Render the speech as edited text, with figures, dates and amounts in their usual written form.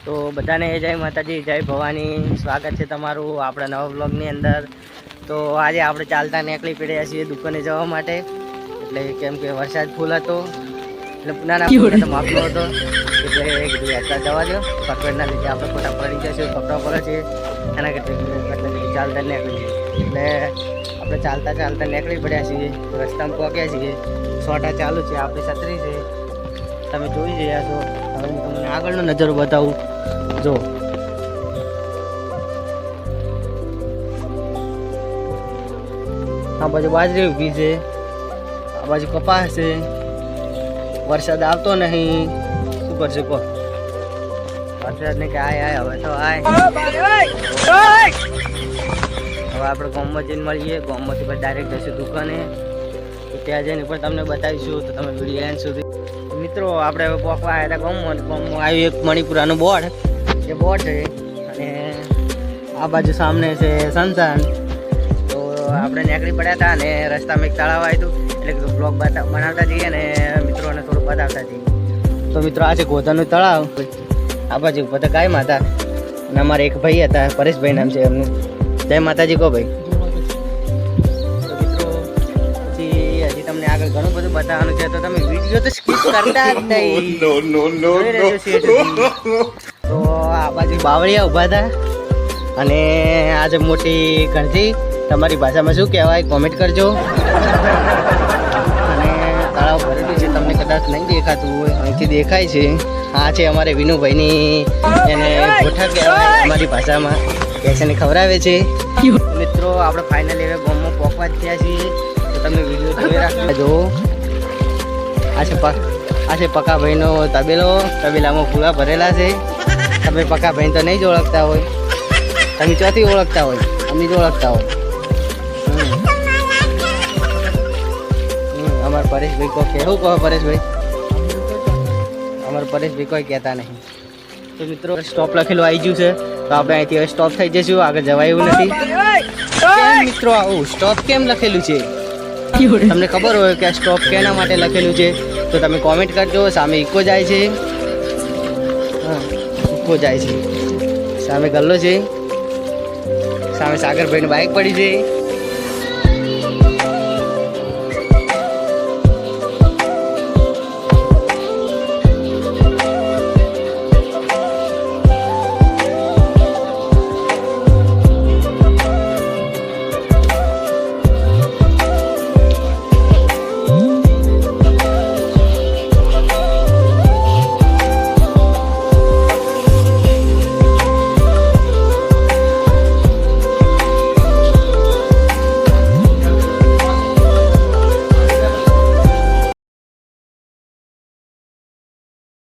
તો બધાને જય માતાજી, જય ભવાની, સ્વાગત છે તમારું આપણા નવા બ્લોગની અંદર। તો આજે આપણે ચાલતા નીકળી પડ્યા છીએ દુકાને જવા માટે, એટલે કેમ કે વરસાદ ફૂલ હતો, એટલે નાના ફૂલ તો માપનો હતો, એટલે કીધું હેઠળ જવા દો, પકડના લીધે આપણે ખોટા પડી જશે, કપડાં પડે છે એના કરતાં ચાલતા નીકળી છીએ। એટલે આપણે ચાલતા ચાલતા નીકળી પડ્યા છીએ, રસ્તામાં પહોંચ્યા છીએ, સોટા ચાલુ છે, આપણી છત્રી છે, તમે જોઈ રહ્યા છો। હવે હું તમને આગળનો નજારો બતાવું, જો આ બાજુ બાજરી ઊભી છે, આ બાજુ કપાસ છે, વરસાદ આવતો નહીં, શું કરશે કહો? વરસાદ ને કે આય હવે તો આય। હવે આપણે ગામમાં જઈને મળીએ, ગામમાંથી પછી ડાયરેક્ટ જઈશું દુકાને, તો ત્યાં જઈને પણ તમને બતાવીશું, તો તમે વિડીયો એન્ડ સુધી। મિત્રો આપણે હવે પહોંચવા આવ્યા હતા ગામમાં આવ્યું એક મણિપુરાનું બોર્ડ, જે બોર્ડ છે, અને આ બાજુ સામને છે સંસાન। તો આપણે નીકળી પડ્યા હતા અને રસ્તામાં એક તળાવ આવ્યું હતું, એટલે કે બ્લોગ બનાવતા જઈએ અને મિત્રોને થોડું બતાવતા જઈએ। તો મિત્રો આ છે ગોધાનું તળાવ, આ બાજુ બધા ગાય માતા, અને અમારે એક ભાઈ હતા, પરેશભાઈ નામ છે એમનું। જય માતાજી કહો ભાઈ। તો મિત્રો પછી હજી તમને આગળ ઘણું બધું બતાવવાનું છે, તો તમે વિડીયો તો સ્કીપ કરતા જ નહીં। તો આ બાજુ બાવળિયા ઊભા હતા, અને આજે મોટી ગણતી, તમારી ભાષામાં શું કહેવાય કોમેન્ટ કરજો। અને તળાવ ભરેલું છે, તમને કદાચ નહીં દેખાતું હોય, અહીંથી દેખાય છે। આ છે અમારે વિનુભાઈની, એને ગોઠા કહેવાય અમારી ભાષામાં, પેશને ખવડાવે છે। મિત્રો આપણે ફાઇનલી હવે ગામમાં પહોંચવા જ થયા છીએ, તો તમે વિડીયો જોઈ રાખજો। આ છે પકાભાઈનો તબેલો, તબેલામાં પૂરા ભરેલા છે। તમે પકાભાઈ તો નહીં જ ઓળખતા હોય, તમે ચોથી ઓળખતા હોય, અમે જ ઓળખતા હોય। અમારા પરેશભાઈ કોઈ કહેવું કહો પરેશભાઈ? અમારા પરેશભાઈ કોઈ કહેતા નહીં। તો મિત્રો સ્ટોપ લખેલું આવી ગયું છે, તો આપણે અહીંથી હવે સ્ટોપ થઈ જઈશું, આગળ જવાય એવું નથી। કેમ મિત્રો આવું સ્ટોપ કેમ લખેલું છે? તમને ખબર હોય કે આ સ્ટોપ કેના માટે લખેલું છે, તો તમે કોમેન્ટ કરજો। સામે ઇકો જાય છે, હા ઇકો જાય છે, સામે ગલ્લો છે, સામે સાગરભાઈની બાઇક પડી છે।